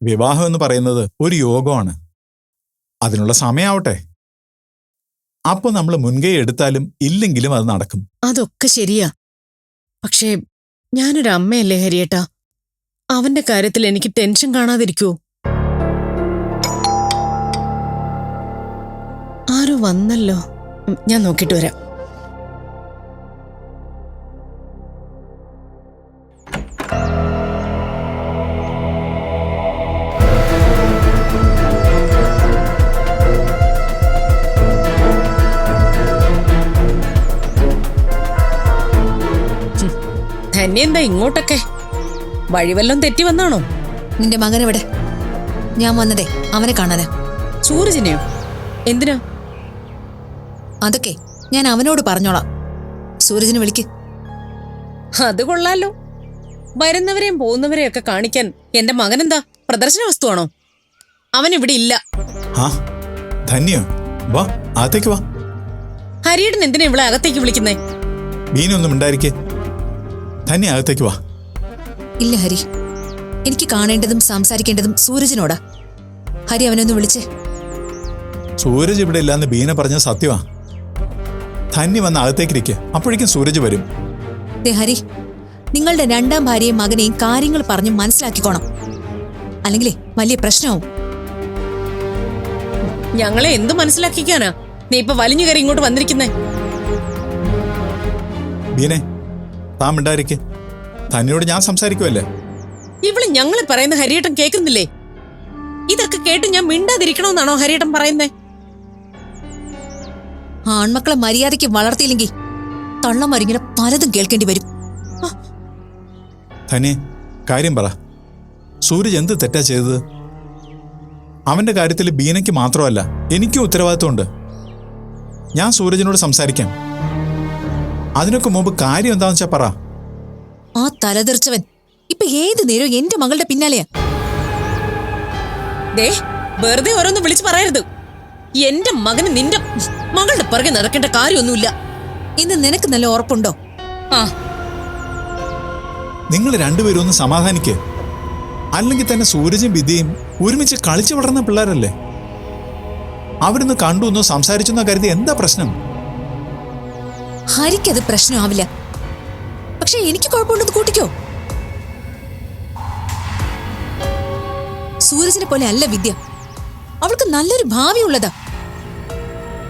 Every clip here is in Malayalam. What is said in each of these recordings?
വിവാഹം എന്ന് പറയുന്നത് ഒരു യോഗമാണ്. അതിനുള്ള സമയാവട്ടെ. അപ്പൊ നമ്മൾ മുൻകൈ എടുത്താലും ഇല്ലെങ്കിലും അത് നടക്കും. അതൊക്കെ ശരിയാ. പക്ഷേ ഞാനൊരു അമ്മയല്ലേ ഹരിയേട്ടാ. അവന്റെ കാര്യത്തിൽ എനിക്ക് ടെൻഷൻ കാണാതിരിക്കൂ? ആരോ വന്നല്ലോ. ഞാൻ നോക്കിട്ട് വരാം. ധന്യെന്താ ഇങ്ങോട്ടൊക്കെ? വഴിവെല്ലം തെറ്റി വന്നാണോ? നിന്റെ മകനെവിടെ? ഞാൻ വന്നതേ അവനെ കാണാനാ. സൂരജിനെയോ? എന്തിനാ? അതൊക്കെ ഞാൻ അവനോട് പറഞ്ഞോളാം. സൂരജിനെ വിളിക്ക്. അത് കൊള്ളാലോ. വരുന്നവരെയും പോകുന്നവരെയും ഒക്കെ കാണിക്കാൻ എന്റെ മകനെന്താ പ്രദർശന വസ്തുവാണോ? അവൻ ഇവിടെ ഇല്ല. ധന്യോ, വാ, അകത്തേക്ക് വാ. ഹരിയേട്ടൻ എന്തിനാ ഇവിടെ അകത്തേക്ക് വിളിക്കുന്നേ? ബീനൊന്നും ഉണ്ടായിരിക്കേ. ധന്യ, അകത്തേക്ക് വാ. ഇല്ല ഹരി, എനിക്ക് കാണേണ്ടതും സംസാരിക്കേണ്ടതും സൂരജിനോടാ. ഹരി അവനൊന്ന് വിളിച്ചേ. സൂരജ് ഇവിടെ ഇല്ലാന്ന് ബീന പറഞ്ഞത് സത്യമാ. ധന്യ വന്ന് അകത്തേക്കിരിക്കെ, അപ്പോഴേക്കും സൂരജ് വരും. ഹരി, നിങ്ങളുടെ രണ്ടാം ഭാര്യയും മകനെയും കാര്യങ്ങൾ പറഞ്ഞ് മനസ്സിലാക്കിക്കോണം. അല്ലെങ്കിലേ വലിയ പ്രശ്നമാവും. ഞങ്ങളെ എന്ത് മനസ്സിലാക്കിക്കാനാ നീ ഇപ്പൊ വലിഞ്ഞു കയറി ഇങ്ങോട്ട് വന്നിരിക്കുന്നേ? ബീനെ, താൻ മിണ്ടായിരിക്കെ. ധന്യയോട് ഞാൻ സംസാരിക്കുമല്ലേ. ഇവള് ഞങ്ങളെ പറയുന്ന ഹരിയേട്ടൻ കേൾക്കുന്നില്ലേ? ഇതൊക്കെ കേട്ട് ഞാൻ മിണ്ടാതിരിക്കണമെന്നാണോ ഹരിയേട്ടൻ പറയുന്നേ? ആൺമക്കളെ മര്യാദയ്ക്ക് വളർത്തിയില്ലെങ്കിൽ തള്ളമരിങ്ങനെ പലതും കേൾക്കേണ്ടി വരും. ധന്യ, കാര്യം പറ. സൂരജ് എന്ത് തെറ്റാ ചെയ്തത്? അവന്റെ കാര്യത്തിൽ ബീനയ്ക്ക് മാത്രമല്ല, എനിക്കും ഉത്തരവാദിത്വമുണ്ട്. ഞാൻ സൂരജിനോട് സംസാരിക്കാം. അതിനൊക്കെ മുമ്പ് കാര്യം എന്താണെന്ന് വെച്ചാ പറ. ആ തലതെറിച്ചവൻ ഇപ്പൊ ഏത് നേരവും എന്റെ മകളുടെ പിന്നാലെയാ. വെറുതെ ഓരോന്ന് വിളിച്ചു പറയരുത്. എന്റെ മകന് നിന്റെ മകളുടെ പുറകെ നടക്കേണ്ട കാര്യമൊന്നുമില്ല. ഇന്ന് നിനക്ക് നല്ല ഉറപ്പുണ്ടോ? നിങ്ങൾ രണ്ടുപേരും ഒന്ന് സമാധാനിക്ക്. അല്ലെങ്കിൽ തന്നെ സൂരജും വിദ്യയും ഒരുമിച്ച് കളിച്ചു വളർന്ന പിള്ളേരല്ലേ. അവരൊന്ന് കണ്ടു എന്നോ സംസാരിച്ചെന്നോ കരുതി എന്താ പ്രശ്നം? ഹരിക്കത് പ്രശ്നമാവില്ല. പക്ഷെ എനിക്ക് കുഴപ്പമുണ്ടെന്ന് കൂട്ടിക്കോ. സൂരജിനെ പോലെ അല്ല വിദ്യ. അവൾക്ക് നല്ലൊരു ഭാവി ഉള്ളതാ.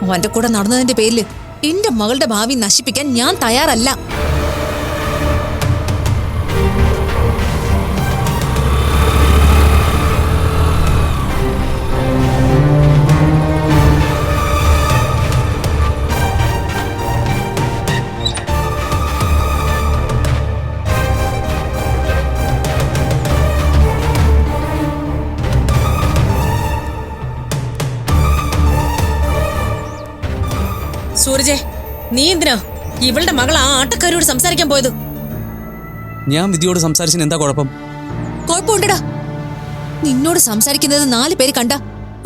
അവന്റെ കൂടെ നടന്നതിന്റെ പേരില് എന്റെ മകളുടെ ഭാവി നശിപ്പിക്കാൻ ഞാൻ തയ്യാറല്ല. സൂരജേ, നീ എന്തിനാ ഇവളുടെ മകൾ ആ ആട്ടക്കാരോട് സംസാരിക്കാൻ പോയത്? ഞാൻ വിദ്യയോട് സംസാരിച്ചതിന് എന്താ കുഴപ്പം? കുഴപ്പമുണ്ടടാ. നിന്നോട് സംസാരിക്കുന്നത് 4 പേര് കണ്ട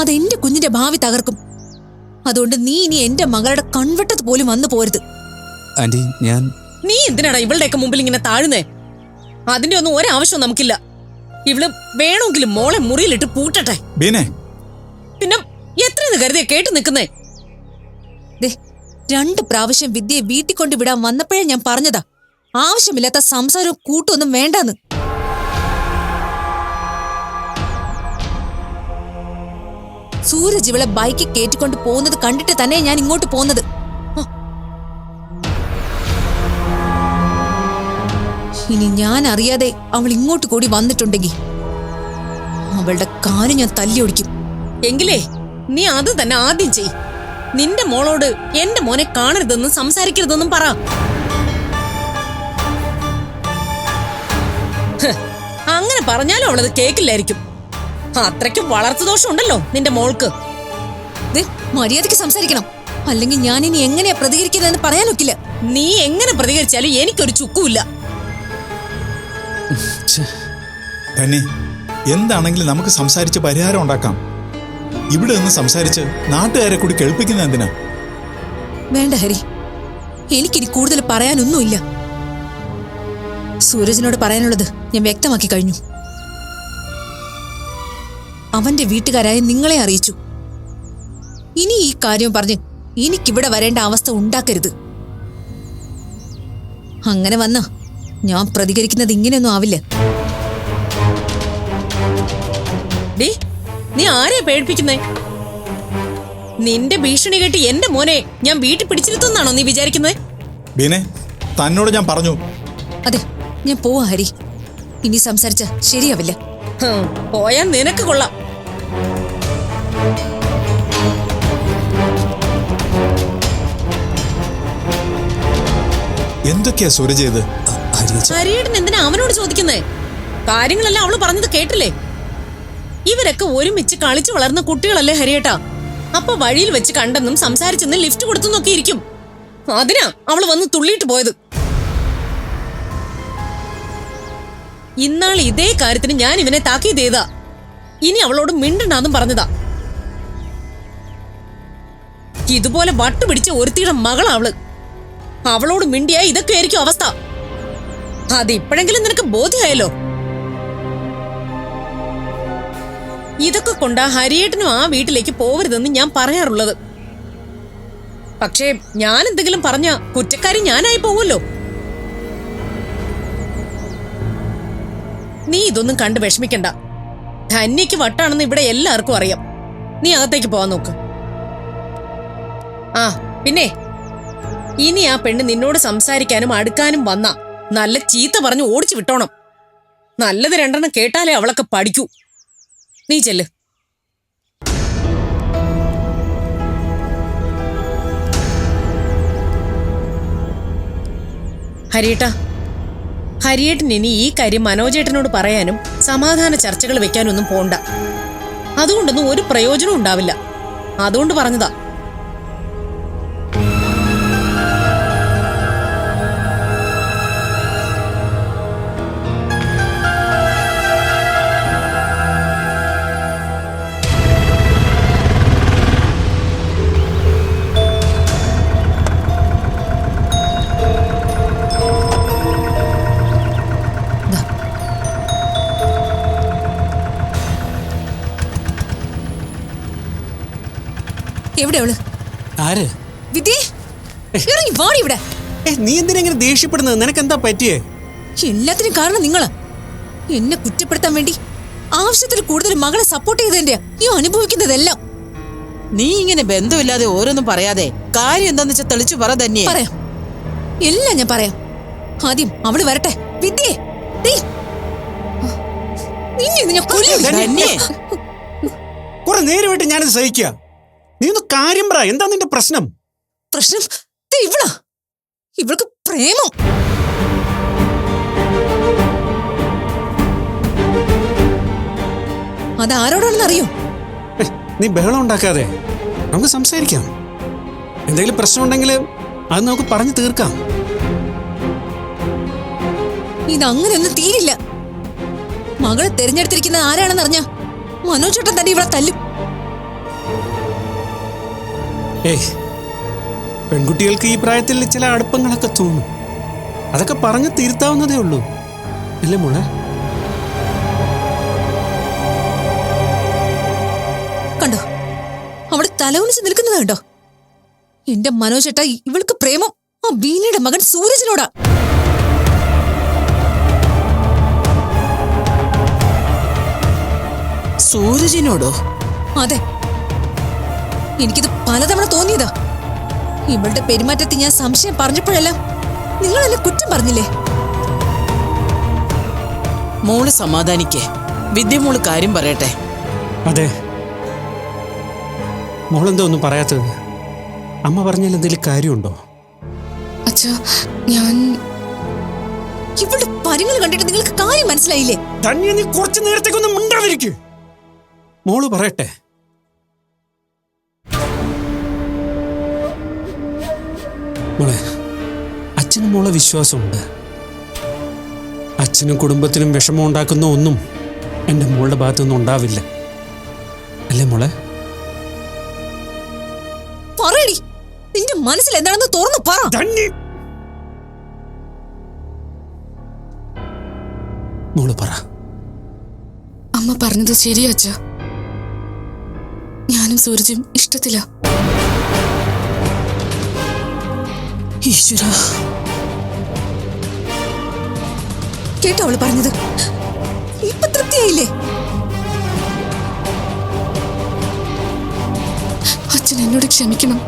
അത് എന്റെ കുഞ്ഞിന്റെ ഭാവി തകർക്കും. അതുകൊണ്ട് നീ ഇനി എന്റെ മകളുടെ കൺവെട്ടത്ത് പോലും വന്നു പോരുത്. ആന്റി, നീ എന്തിനാടാ ഇവളുടെയൊക്കെ മുമ്പിൽ ഇങ്ങനെ താഴുന്നേ? അതിന്റെ ഒന്നും ഒരാവശ്യവും നമുക്കില്ല. ഇവള് വേണമെങ്കിലും മോളെ മുറിയിലിട്ട് പൂട്ടട്ടെ. പിന്നെ എത്രയെന്ന് കരുതിയ കേട്ടു നിൽക്കുന്നേ? 2 പ്രാവശ്യം വിദ്യയെ വീട്ടിൽ കൊണ്ട് വിടാൻ വന്നപ്പോഴേ ഞാൻ പറഞ്ഞതാ, ആവശ്യമില്ലാത്ത സംസാരവും കൂട്ടൊന്നും വേണ്ടാന്ന്. സൂരജ് ഇവളെ ബൈക്കിൽ കയറ്റിക്കൊണ്ട് പോകുന്നത് കണ്ടിട്ട് തന്നെ ഞാൻ ഇങ്ങോട്ട് പോകുന്നത്. ഇനി ഞാൻ അറിയാതെ അവൾ ഇങ്ങോട്ട് കൂടി വന്നിട്ടുണ്ടെങ്കിൽ അവളുടെ കാല് ഞാൻ തല്ലിയൊടിക്കും. എങ്കിലേ നീ അത് തന്നെ ആദ്യം ചെയ്. നിന്റെ മോളോട് എന്റെ മോനെ കാണരുതെന്നും സംസാരിക്കരുതെന്നും പറ. അങ്ങനെ പറഞ്ഞാലും അവളത് കേക്കില്ലായിരിക്കും. അത്രയ്ക്കും വളർത്തുദോഷം ഉണ്ടല്ലോ നിന്റെ മോൾക്ക്. മര്യാദയ്ക്ക് സംസാരിക്കണം, അല്ലെങ്കിൽ ഞാൻ ഇനി എങ്ങനെയാ പ്രതികരിക്കുന്നതെന്ന് പറയാനൊക്കില്ല. നീ എങ്ങനെ പ്രതികരിച്ചാലും എനിക്കൊരു ചുക്കുമില്ല. എന്താണെങ്കിലും നമുക്ക് സംസാരിച്ച് പരിഹാരം ഉണ്ടാക്കാം. ഇവിടെ നിന്ന് സംസാരിച്ച് നാട്ടുകാരെ കൂടി കേൾപ്പിക്കുന്ന എന്തിനാ? വേണ്ട ഹരി, എനിക്കിനി കൂടുതൽ പറയാനൊന്നുമില്ല. സൂരജിനോട് പറയാനുള്ളത് ഞാൻ വ്യക്തമാക്കി കഴിഞ്ഞു. അവന്റെ വീട്ടുകാരായ നിങ്ങളെ അറിയിച്ചു. ഇനി ഈ കാര്യം പറഞ്ഞ് എനിക്കിവിടെ വരേണ്ട അവസ്ഥ ഉണ്ടാക്കരുത്. അങ്ങനെ വന്നാ ഞാൻ പ്രതികരിക്കുന്നത് ഇങ്ങനെയൊന്നും ആവില്ല. ഡീ, നീ ആരെയാ പേടിപ്പിക്കുന്നേ? നിന്റെ ഭീഷണി കേട്ട് എന്റെ മോനെ ഞാൻ വീട്ടിൽ പിടിച്ചിരുത്തുന്നാണോ നീ വിചാരിക്കുന്നത്? ബീനെ, തന്നോട് ഞാൻ പറഞ്ഞു. അതെ, ഞാൻ പോവാ ഹരി. ഇനി സംസാരിച്ച ശരിയാവില്ല. പോയാ നിനക്ക് കൊള്ളാം. എന്തൊക്കെയാ സൂരജ് ചെയ്ത്? ഹരിയേട്ടൻ എന്തിനാ അവനോട് ചോദിക്കുന്നേ? കാര്യങ്ങളെല്ലാം അവള് പറഞ്ഞത് കേട്ടില്ലേ? ഇവരൊക്കെ ഒരുമിച്ച് കളിച്ചു വളർന്ന കുട്ടികളല്ലേ ഹരിയേട്ടാ. അപ്പൊ വഴിയിൽ വെച്ച് കണ്ടെന്നും സംസാരിച്ചെന്നും ലിഫ്റ്റ് കൊടുത്തെന്നൊക്കെ ഇരിക്കും. അതിനാ അവള് വന്ന് തുള്ളിയിട്ട് പോയത്. ഇന്നാൾ ഇതേ കാര്യത്തിന് ഞാൻ ഇവനെ താക്കീത് ചെയ്താ. ഇനി അവളോട് മിണ്ടണ്ടാന്നും പറഞ്ഞതാ. ഇതുപോലെ വട്ടുപിടിച്ച ഒരുത്തിയുടെ മകളാ അവള്. അവളോട് മിണ്ടിയാ ഇതൊക്കെ ആയിരിക്കും അവസ്ഥ. അതിപ്പോഴെങ്കിലും നിനക്ക് ബോധ്യമായല്ലോ. ഇതൊക്കെ കൊണ്ടാ ഹരിയേട്ടനും ആ വീട്ടിലേക്ക് പോവരുതെന്ന് ഞാൻ പറയാറുള്ളത്. പക്ഷേ ഞാൻ എന്തെങ്കിലും പറഞ്ഞ കുറ്റക്കാരി ഞാനായി പോവുമല്ലോ. നീ ഇതൊന്നും കണ്ട് വിഷമിക്കണ്ട. ധന്യക്ക് വട്ടാണെന്ന് ഇവിടെ എല്ലാവർക്കും അറിയാം. നീ അകത്തേക്ക് പോവാൻ നോക്ക്. ആ പിന്നെ, ഇനി ആ പെണ്ണ് നിന്നോട് സംസാരിക്കാനും അടുക്കാനും വന്ന നല്ല ചീത്ത പറഞ്ഞ് ഓടിച്ചു വിട്ടോണം. നല്ലത് രണ്ടെണ്ണം കേട്ടാലേ അവളൊക്കെ പഠിക്കൂ. നീ ചെല്ല്. ഹരിയേട്ടാ, ഹരിയേട്ടൻ ഇനി ഈ കാര്യം മനോജേട്ടനോട് പറയാനും സമാധാന ചർച്ചകൾ വെക്കാനൊന്നും പോണ്ട. അതുകൊണ്ടൊന്നും ഒരു പ്രയോജനം ഉണ്ടാവില്ല. അതുകൊണ്ട് പറഞ്ഞതാ. എവിടെ അവള്? ആര്? വിധി, ഇറങ്ങി വാടി ഇവിടെ. നീ എന്തിനാ ഇങ്ങനെ ദേഷ്യപ്പെടുന്നത്? നിനക്ക് എന്താ പറ്റിയേ? എല്ലാത്തിനും കാരണം നിങ്ങള് എന്നെ കുറ്റപ്പെടുത്താൻ വേണ്ടി ആവശ്യത്തിൽ കൂടുതൽ മകളെ സപ്പോർട്ട് ചെയ്തതിന്റെ ഈ അനുഭവിക്കുന്നതെല്ലാം. നീ ഇങ്ങനെ ബന്ധമില്ലാതെ ഓരോന്നും പറയാതെ കാര്യം എന്താന്ന് വെച്ചാൽ തെളിച്ചു പറ. തന്നെ പറയാം, എല്ലാം ഞാൻ പറയാം. ആദ്യം അവള് വരട്ടെ. വിദ്യേ, കുറെ നേരമായിട്ട് ഞാനിത് സഹിക്കുക. നീ ഒന്ന് കാര്യം പറ. എന്താ നിന്റെ പ്രശ്നം? പ്രശ്നം ഇവളാ. ഇവൾക്ക് പ്രേമം. അതാരോടാണെന്ന് അറിയോ? നീ ബഹളം ഉണ്ടാക്കാതെ നമുക്ക് സംസാരിക്കാം. എന്തെങ്കിലും പ്രശ്നം ഉണ്ടെങ്കിൽ അത് നമുക്ക് പറഞ്ഞു തീർക്കാം. ഇതങ്ങനെയൊന്നും തീരില്ല. മകളെ തെരഞ്ഞെടുത്തിരിക്കുന്നത് ആരാണെന്ന് അറിഞ്ഞ മനോജേട്ടൻ തന്നെ ഇവിടെ തല്ലും. ഏയ്, പെൺകുട്ടികൾക്ക് ഈ പ്രായത്തിൽ ചില അടുപ്പങ്ങളൊക്കെ തോന്നും. അതൊക്കെ പറഞ്ഞു തീർത്താവുന്നതേ ഉള്ളൂ, അല്ലേ മോളെ? കണ്ടോ, അവിടെ തലകുനിച്ച് നിൽക്കുന്നത് കണ്ടോ? എന്റെ മനോജേട്ട, ഇവൾക്ക് പ്രേമം ആ ബീനയുടെ മകൻ സൂരജിനോടാ. സൂരജിനോടോ? അതെ, എനിക്കിത് പലതവണ തോന്നിയതാ. ഇവളുടെ പെരുമാറ്റത്തിൽ ഞാൻ സംശയം പറഞ്ഞപ്പോഴെല്ലാം നിങ്ങൾ എന്നെ കുറ്റം പറഞ്ഞില്ലേ? മോള് സമാധാനിക്കേ. വിദ്യമോള് കാര്യം പറയട്ടെ. അതെ, മോളെന്താ ഒന്നും പറയാത്തത്? അമ്മ പറഞ്ഞാൽ എന്തെങ്കിലും കാര്യമുണ്ടോ? അച്ഛാ, ഞാൻ ഇവളുടെ പരങ്ങൾ കണ്ടിട്ട് നിങ്ങൾക്ക് കാര്യം മനസ്സിലായില്ലേ? ധന്യ, നീ കുറച്ചു നേരത്തേക്കൊന്നും മിണ്ടാതിരിക്കൂ. മോള് പറയട്ടെ. മോളെ, അച്ഛനും മോളെ വിശ്വാസമുണ്ട്. അച്ഛനും കുടുംബത്തിനും വിഷമം ഉണ്ടാക്കുന്ന ഒന്നും എൻ്റെ മോളുടെ ഭാഗത്തൊന്നും ഉണ്ടാവില്ല, അല്ലേ മോളെ? പറയടി, നിന്റെ മനസ്സിൽ എന്താണെന്ന് തുറന്നു പറ. മോള് പറ. അമ്മ പറഞ്ഞത് ശരിയാ അച്ഛാ. ഞാനും സൂരജും ഇഷ്ടത്തില. ഈശ്വരാ, കേട്ടോ അവള് പറഞ്ഞത്? ഇപ്പൊ തൃപ്തിയായില്ലേ? അച്ഛൻ എന്നോട് ക്ഷമിക്കണം.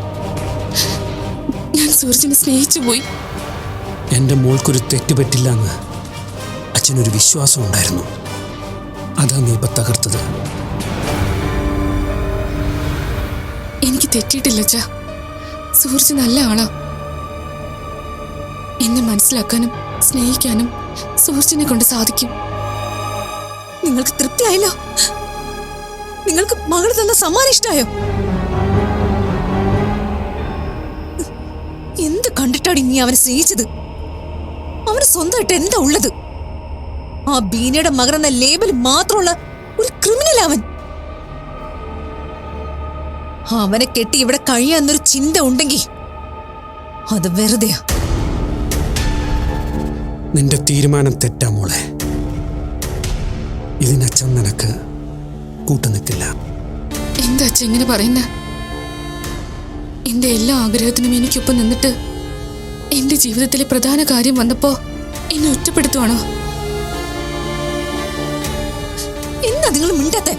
ഞാൻ സൂരജിനെ സ്നേഹിച്ചു പോയി. എൻ്റെ മോൾക്കൊരു തെറ്റ് പറ്റില്ല എന്ന് അച്ഛനൊരു വിശ്വാസം ഉണ്ടായിരുന്നു. അതാ നീ ഇപ്പൊ തകർത്തത്. എനിക്ക് തെറ്റിയിട്ടില്ല അച്ഛാ. സൂരജ് നല്ല ആളാ. എന്നെ മനസ്സിലാക്കാനും സ്നേഹിക്കാനും സൂരജിനെ കൊണ്ട് സാധിക്കും. നിങ്ങൾക്ക് തൃപ്തിയായല്ലോ? നിങ്ങൾക്ക് മകൾ തന്ന സമ്മാനം ഇഷ്ടായോ? എന്ത് കണ്ടിട്ടാണ് നീ അവനെ സ്നേഹിച്ചത്? അവന് സ്വന്തമായിട്ട് എന്താ ഉള്ളത്? ആ ബീനയുടെ മകനെന്ന ലേബൽ മാത്രമുള്ള ഒരു ക്രിമിനൽ അവൻ. അവനെ കെട്ടി ഇവിടെ കഴിയാന്നൊരു ചിന്ത ഉണ്ടെങ്കിൽ അത് വെറുതെയാ. നിന്റെ തീരുമാനം തെറ്റാ മോളെ. ഇതിനച്ഛൻ നിനക്ക് കൂട്ടുനിൽക്കില്ല. എന്താ അച്ഛൻ എങ്ങനെ പറയുന്ന? എന്റെ എല്ലാ ആഗ്രഹത്തിനും എനിക്കൊപ്പം നിന്നിട്ട് എന്റെ ജീവിതത്തിലെ പ്രധാന കാര്യം വന്നപ്പോ എന്നെ ഒറ്റപ്പെടുത്തുവാണോ? എന്താ നിങ്ങൾ മിണ്ടാത്തെ?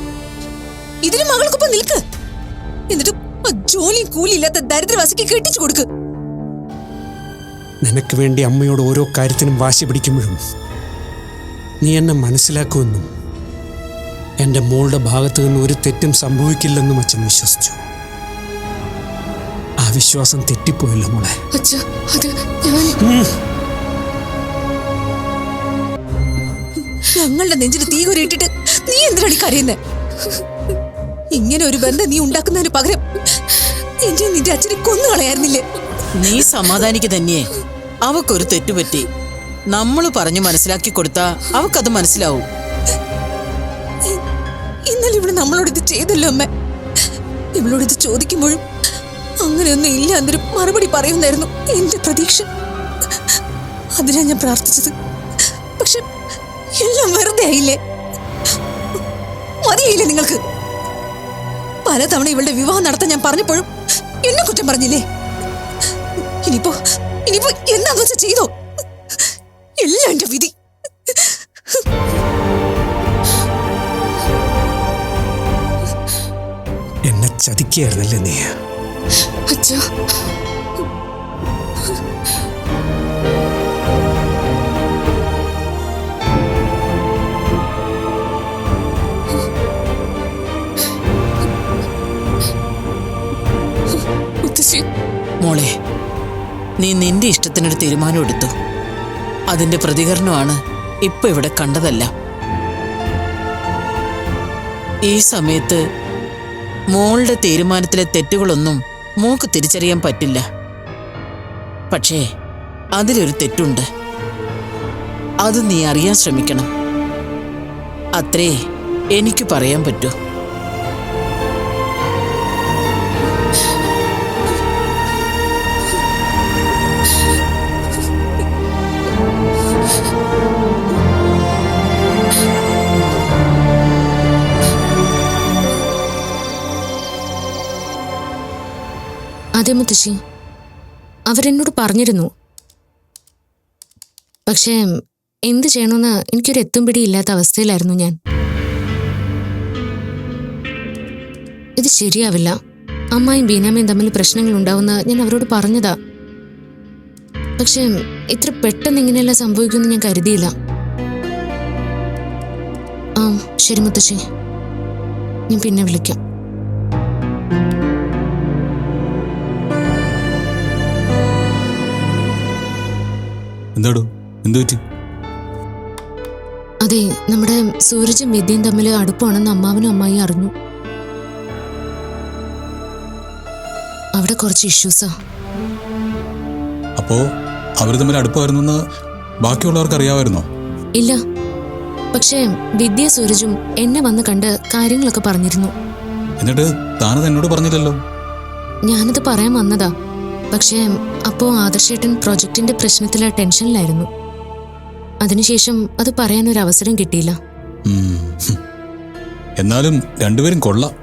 ഇതിന് മകൾക്കൊപ്പം നിൽക്ക്. എന്നിട്ട് ജോലിയും കൂലിയില്ലാത്ത ദരിദ്രവാസിക്ക് കെട്ടിച്ചു കൊടുക്ക്. നിനക്ക് വേണ്ടി അമ്മയോട് ഓരോ കാര്യത്തിനും വാശി പിടിക്കുമ്പോഴും നീ എന്നെ മനസ്സിലാക്കുമെന്നും എൻ്റെ മോളുടെ ഭാഗത്തു നിന്ന് ഒരു തെറ്റും സംഭവിക്കില്ലെന്നും അച്ഛൻ വിശ്വസിച്ചു. ആ വിശ്വാസം തെറ്റിപ്പോയല്ലോ മോളെ. അച്ഛാ, അത് ഞാൻ ഞങ്ങളുടെ നെഞ്ചിൽ തീ കുരിയിട്ടിട്ട് നീ എന്തിനാണ് കരയുന്നേ? ഇങ്ങനെ ഒരു ബന്ധം നീ ഉണ്ടാക്കുന്നതിന് പകരം എന്നെ നിന്റെ അച്ഛനെ കൊന്നുകളയായിരുന്നില്ലേ? നീ സമാധാനിക്ക് തന്നെയേ. അവക്കൊരു തെറ്റുപറ്റി. നമ്മൾ പറഞ്ഞു മനസ്സിലാക്കി കൊടുത്താ അവക്കത് മനസ്സിലാവും. ഇന്നലെ ഇവിടെ നമ്മളോട് ഇത് ചെയ്തല്ലോ അമ്മ. ഇവളോട് ഇത് ചോദിക്കുമ്പോഴും അങ്ങനെയൊന്നും ഇല്ല എന്നൊരു മറുപടി പറയുന്നായിരുന്നു എന്റെ പ്രതീക്ഷ. അതിനാ ഞാൻ പ്രാർത്ഥിച്ചത്. പക്ഷെ എല്ലാം വെറുതെ ആയില്ലേ? മതിയായില്ലേ നിങ്ങൾക്ക്? പലതവണ ഇവളുടെ വിവാഹം നടത്താൻ ഞാൻ പറഞ്ഞപ്പോഴും എന്നെ കുറ്റം പറഞ്ഞില്ലേ? ഇനിയിപ്പോ എന്താന്ന് വെച്ചാ ചെയ്തോ? എല്ലാം എന്റെ വിധി. എന്നെ ചതിക്കുകയായിരുന്നല്ലേ നീ? അച്ഛാ, മോളെ, നീ നിന്റെ ഇഷ്ടത്തിനൊരു തീരുമാനം എടുത്തു. അതിന്റെ പ്രതികരണമാണ് ഇപ്പൊ ഇവിടെ കണ്ടതല്ല. ഈ സമയത്ത് മോളുടെ തീരുമാനത്തിലെ തെറ്റുകളൊന്നും മോക്ക് തിരിച്ചറിയാൻ പറ്റില്ല. പക്ഷേ അതിലൊരു തെറ്റുണ്ട്. അത് നീ അറിയാൻ ശ്രമിക്കണം. അത്രേ എനിക്ക് പറയാൻ പറ്റൂ. അതെ മുത്തശ്ശി, അവരെന്നോട് പറഞ്ഞിരുന്നു. പക്ഷേ എന്ത് ചെയ്യണമെന്ന് എനിക്കൊരു എത്തും പിടിയില്ലാത്ത അവസ്ഥയിലായിരുന്നു ഞാൻ. ഇത് ശരിയാവില്ല, അമ്മായും ബീനാമയും തമ്മിൽ പ്രശ്നങ്ങൾ ഉണ്ടാവുന്ന ഞാൻ അവരോട് പറഞ്ഞതാ. പക്ഷെ ഇത്ര പെട്ടെന്ന് ഇങ്ങനെയെല്ലാം സംഭവിക്കുമെന്ന് ഞാൻ കരുതിയില്ല. ആ ശരി മുത്തശ്ശി, ഞാൻ പിന്നെ വിളിക്കാം. എന്താടോ, എന്തു പറ്റി? അതെ, നമ്മുടെ സൂരജും വിദ്യയും തമ്മിൽ അടുപ്പാണെന്ന് അമ്മാവനും അമ്മായിയും അറിഞ്ഞു. അവിടെ കുറച്ച് ഇഷ്യൂസാ. അപ്പോ അവര് തമ്മിൽ അടുപ്പായിരുന്നെന്ന് ബാക്കിയുള്ളവർക്ക് അറിയാമായിരുന്നോ? ഇല്ല, പക്ഷേ വിദ്യ സൂരജും എന്നെ വന്ന് കണ്ട് കാര്യങ്ങളൊക്കെ പറഞ്ഞിരുന്നു. എന്നിട്ട് താനത് എന്നോട് പറഞ്ഞില്ലല്ലോ. ഞാനത് പറയാൻ വന്നതാ. പക്ഷേ അപ്പോ ആദർശേട്ടൻ പ്രൊജക്ടിന്റെ പ്രശ്നത്തിലെ ടെൻഷനിലായിരുന്നു. അതിനുശേഷം അത് പറയാനൊരു അവസരം കിട്ടിയില്ല. എന്നാലും രണ്ടുപേരും കൊള്ളാം.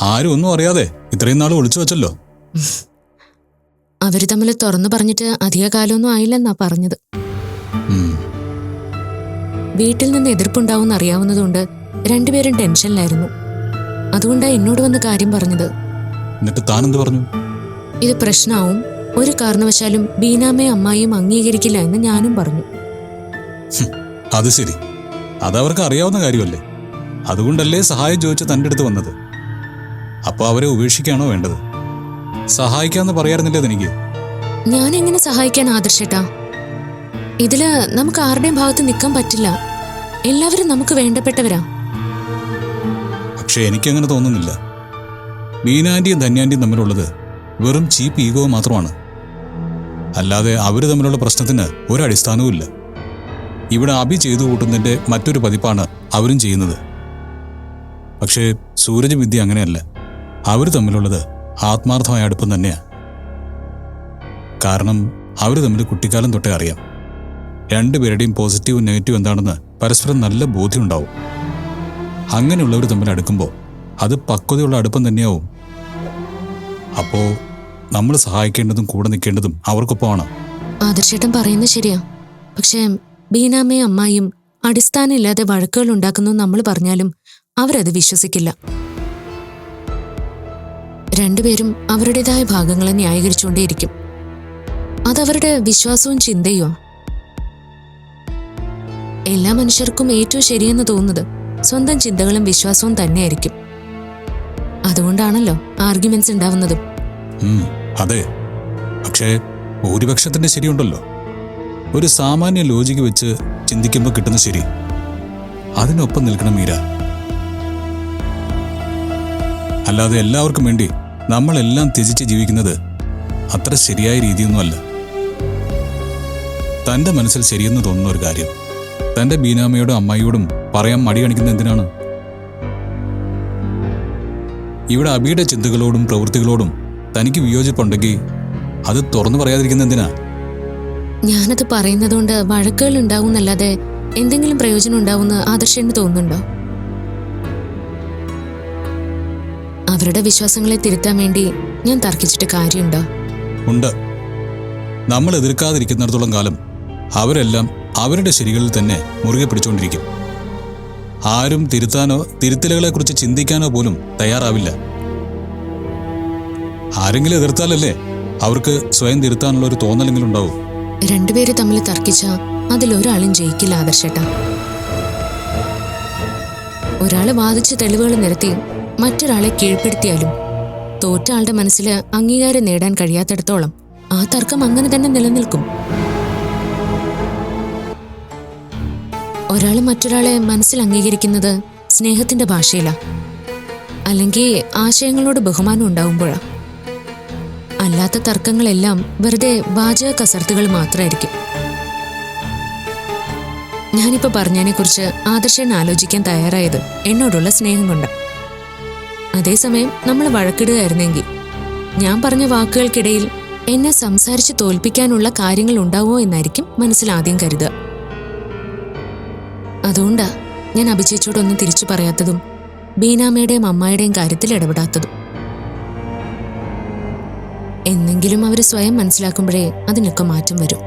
ആരും ഒന്നും അറിയാതെ ഇത്രയും നാൾ ഒളിച്ചു വെച്ചല്ലോ. അവര് തമ്മിൽ തുറന്നു പറഞ്ഞിട്ട് അധിക കാലമൊന്നും ആയില്ലെന്നാ പറഞ്ഞത്. വീട്ടിൽ നിന്ന് എതിർപ്പുണ്ടാവുമെന്ന് അറിയാവുന്നതുകൊണ്ട് രണ്ടുപേരും ടെൻഷനിലായിരുന്നു. അതുകൊണ്ടാ എന്നോട് വന്ന് കാര്യം പറഞ്ഞത്. എന്നിട്ട് താനെന്ത് പറഞ്ഞു? ഇത് പ്രശ്നമാവും, ഒരു കാരണവശാലും ബീനാമ്മയും അമ്മായിയും അംഗീകരിക്കില്ല എന്ന് ഞാനും പറഞ്ഞു. അത് ശരി, അതവർക്ക് അറിയാവുന്ന കാര്യമല്ലേ. അതുകൊണ്ടല്ലേ സഹായം ചോദിച്ച് തൻ്റെ അടുത്ത് വന്നത്. അപ്പൊ അവരെ ഉപേക്ഷിക്കുകയാണോ വേണ്ടത്? സഹായിക്കാന്ന് പറയാറുന്നില്ലേ തനിക്ക്? ഞാൻ എങ്ങനെ സഹായിക്കാൻ ആദർശേട്ടാ? ഇതില് നമുക്ക് ആരുടെയും ഭാഗത്ത് നിൽക്കാൻ പറ്റില്ല. എല്ലാവരും നമുക്ക് വേണ്ടപ്പെട്ടവരാ. പക്ഷെ എനിക്കങ്ങനെ തോന്നുന്നില്ല. മീനാന്റിയും ധന്യാന്റിയും തമ്മിലുള്ളത് വെറും ചീപ്പ് ഈഗോ മാത്രമാണ്. അല്ലാതെ അവര് തമ്മിലുള്ള പ്രശ്നത്തിന് ഒരടിസ്ഥാനവും ഇല്ല. ഇവിടെ അഭി ചെയ്തു കൂട്ടുന്നതിന്റെ മറ്റൊരു പതിപ്പാണ് അവരും ചെയ്യുന്നത്. പക്ഷേ സൂരജ് വിദ്യ അങ്ങനെയല്ല. അവർ തമ്മിലുള്ളത് ആത്മാർത്ഥമായ അടുപ്പം തന്നെയാണ്. കാരണം അവർ തമ്മിൽ കുട്ടിക്കാലം തൊട്ടേ അറിയാം. രണ്ടുപേരുടെയും പോസിറ്റീവും നെഗറ്റീവും എന്താണെന്ന് പരസ്പരം നല്ല ബോധ്യമുണ്ടാവും. അങ്ങനെയുള്ളവർ തമ്മിൽ അടുക്കുമ്പോൾ അത് പക്വതയുള്ള അടുപ്പം തന്നെയാവും. അപ്പോ നമ്മൾ സഹായിക്കേണ്ടതും കൂടെ നിൽക്കേണ്ടതും അവർക്കൊപ്പമാണ്. ആദർശേട്ടൻ പറയുന്നത് ശരിയാ. പക്ഷേ ബീനാമ്മയും അമ്മായിയും അടിസ്ഥാനം ഇല്ലാതെ വഴക്കുകൾ ഉണ്ടാക്കുന്നു നമ്മൾ പറഞ്ഞാലും അവരത് വിശ്വസിക്കില്ല. രണ്ടുപേരും അവരുടേതായ ഭാഗങ്ങളെ ന്യായീകരിച്ചുകൊണ്ടേയിരിക്കും. അതവരുടെ വിശ്വാസവും ചിന്തയുമോ. എല്ലാ മനുഷ്യർക്കും ഏറ്റവും ശരിയെന്ന് തോന്നുന്നത് സ്വന്തം ചിന്തകളും വിശ്വാസവും തന്നെയായിരിക്കും. അതുകൊണ്ടാണല്ലോ ആർഗ്യുമെന്റ്സ് ഉണ്ടാവുന്നതും. അതെ, പക്ഷേ ഭൂരിപക്ഷത്തിന്റെ ശരിയുണ്ടല്ലോ. ഒരു സാമാന്യ ലോജിക്ക് വെച്ച് ചിന്തിക്കുമ്പോൾ കിട്ടുന്ന ശരി, അതിനൊപ്പം നിൽക്കണം മീര. അല്ലാതെ എല്ലാവർക്കും വേണ്ടി നമ്മളെല്ലാം ത്യജിച്ച് ജീവിക്കുന്നത് അത്ര ശരിയായ രീതിയൊന്നുമല്ല. തന്റെ മനസ്സിൽ ശരിയെന്ന് തോന്നുന്ന ഒരു കാര്യം തന്റെ ബീനാമ്മയോടും അമ്മായിയോടും പറയാൻ മടി കാണിക്കുന്നത് എന്തിനാണ്? ഇവിടെ അബിയുടെ ചിന്തകളോടും പ്രവൃത്തികളോടും തനിക്ക് വിയോജിപ്പുണ്ടെങ്കിൽ അത് തുറന്നു പറയാതിരിക്കുന്ന എന്തിനാ? ഞാനത് പറയുന്നതുകൊണ്ട് വഴക്കുകൾ ഉണ്ടാവുന്നല്ലാതെ എന്തെങ്കിലും പ്രയോജനം ഉണ്ടാവുമെന്ന് ആദർശന് തോന്നുന്നുണ്ടോ? അവരുടെ വിശ്വാസങ്ങളെ തിരുത്താൻ വേണ്ടി ഞാൻ തർക്കിച്ചിട്ട് കാര്യമുണ്ടോ? ഉണ്ട്. നമ്മൾ എതിർക്കാതിരിക്കുന്നിടത്തോളം കാലം അവരെല്ലാം അവരുടെ ശരികളിൽ തന്നെ മുറുകെ പിടിച്ചുകൊണ്ടിരിക്കും. ആരും തിരുത്താനോ തിരുത്തലുകളെക്കുറിച്ച് ചിന്തിക്കാനോ പോലും തയ്യാറാവില്ല. ആരെങ്കിലും എതിർത്താലല്ലേ അവർക്ക് സ്വയം തിരുത്താനുള്ള ഒരു തോന്നലെങ്കിലും ഉണ്ടാവും. രണ്ടുപേര് തമ്മിൽ തർക്കിച്ച അതിലൊരാളും ജയിക്കില്ല ആദർശേട്ടാ. ഒരാള് വാദിച്ച തെളിവുകൾ നിരത്തി മറ്റൊരാളെ കീഴ്പ്പെടുത്തിയാലും തോറ്റ ആളുടെ മനസ്സിൽ അംഗീകാരം നേടാൻ കഴിയാത്തിടത്തോളം ആ തർക്കം അങ്ങനെ തന്നെ നിലനിൽക്കും. ഒരാൾ മറ്റൊരാളെ മനസ്സിൽ അംഗീകരിക്കുന്നത് സ്നേഹത്തിന്റെ ഭാഷയിലാ, അല്ലെങ്കിൽ ആശയങ്ങളോട് ബഹുമാനം ഉണ്ടാവുമ്പോഴാ. അല്ലാത്ത തർക്കങ്ങളെല്ലാം വെറുതെ വാചക കസർത്തുകൾ മാത്രമായിരിക്കും. ഞാനിപ്പോ പറഞ്ഞതിനെക്കുറിച്ച് ആദർശൻ ആലോചിക്കാൻ തയ്യാറായത് എന്നോടുള്ള സ്നേഹം കൊണ്ട്. അതേസമയം നമ്മൾ വഴക്കിടുകയായിരുന്നെങ്കിൽ ഞാൻ പറഞ്ഞ വാക്കുകൾക്കിടയിൽ എന്നെ സംസാരിച്ച് തോൽപ്പിക്കാനുള്ള കാര്യങ്ങൾ ഉണ്ടാവുമോ എന്നായിരിക്കും മനസ്സിൽ ആദ്യം കരുതുക. അതുകൊണ്ടാ ഞാൻ അഭിചേച്ചിയോടൊന്നും തിരിച്ചു പറയാത്തതും ബീനാമ്മയുടെയും അമ്മായിയുടെയും കാര്യത്തിൽ ഇടപെടാത്തതും. എന്നെങ്കിലും അവർ സ്വയം മനസ്സിലാക്കുമ്പോഴേ അതിനൊക്കെ മാറ്റം വരും.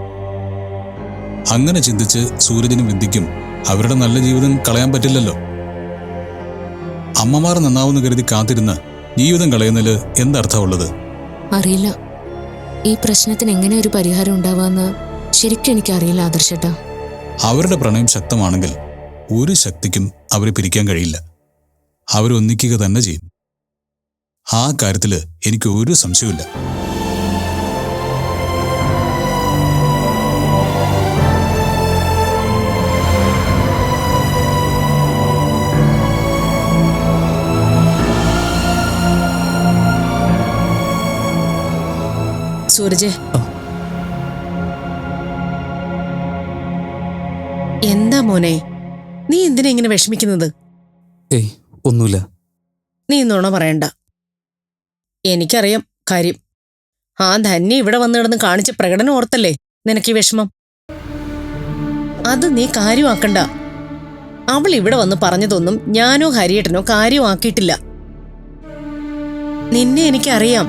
അങ്ങനെ ചിന്തിച്ച് സൂരജിനും വിദ്യയ്ക്കും അവരുടെ നല്ല ജീവിതം കളയാൻ പറ്റില്ലല്ലോ. അമ്മമാർ നന്നാവുന്ന കരുതി കാത്തിരുന്ന ജീവിതം കളയുന്നതിൽ എന്തർത്ഥമുള്ളത്? അറിയില്ല. ഈ പ്രശ്നത്തിന് എങ്ങനെ ഒരു പരിഹാരം ഉണ്ടാവാന്ന് ശരിക്കും എനിക്കറിയില്ല ആദർശേട്ടാ. അവരുടെ പ്രണയം ശക്തമാണെങ്കിൽ ഒരു ശക്തിക്കും അവരെ പിരിക്കാൻ കഴിയില്ല. അവരൊന്നിക്കുക തന്നെ ചെയ്യും. ആ കാര്യത്തില് എനിക്ക് ഒരു സംശയമില്ല. സൂരജ്, എന്താ മോനെ, നീ എന്തിനാ ഇങ്ങനെ വിഷമിക്കുന്നത്? ഏയ് ഒന്നുമില്ല. നീ നുണ പറയണ്ട. എനിക്കറിയാം കാര്യം. ആ ധന്യ ഇവിടെ വന്നു കിടന്ന് കാണിച്ച പ്രകടനം ഓർത്തല്ലേ നിനക്ക് ഈ വിഷമം. അത് നീ കാര്യമാക്കണ്ട. അവൾ ഇവിടെ വന്ന് പറഞ്ഞതൊന്നും ഞാനോ ഹരിയേട്ടനോ കാര്യമാക്കിയിട്ടില്ല. നിന്നെ എനിക്കറിയാം.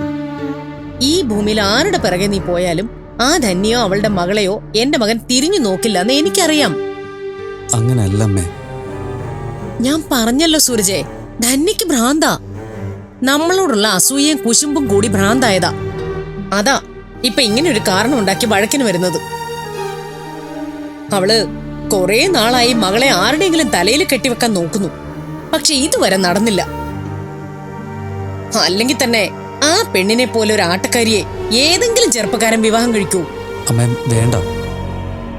ഈ ഭൂമിയിൽ ആരുടെ പിറകെ നീ പോയാലും ആ ധന്യോ അവളുടെ മകളെയോ എന്റെ മകൻ തിരിഞ്ഞു നോക്കില്ല എന്ന് എനിക്കറിയാം. അങ്ങനല്ല അമ്മേ. ഞാൻ പറഞ്ഞല്ലോ സൂരജെ, ധന്യക്ക് ഭ്രാന്താ. നമ്മളോടുള്ള അസൂയയും കുശുമ്പും കൂടി ഭ്രാന്തായതാ. അതാ ഇപ്പൊ ഇങ്ങനെ ഒരു കാരണം ഉണ്ടാക്കി വഴക്കിന് വരുന്നത്. അവള് കുറെ നാളായി മകളെ ആരുടെയെങ്കിലും തലയിൽ കെട്ടിവെക്കാൻ നോക്കുന്നു. പക്ഷെ ഇതുവരെ നടന്നില്ല. അല്ലെങ്കിൽ തന്നെ ആ പെണ്ണിനെ പോലെ ഒരു ആട്ടക്കാരിയെ ഏതെങ്കിലും ചെറുപ്പക്കാരൻ വിവാഹം കഴിക്കൂ? അമ്മ വേണ്ട,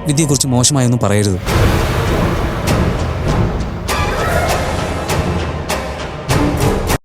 വിധിയെക്കുറിച്ച് മോശമായൊന്നും പറയരുത്.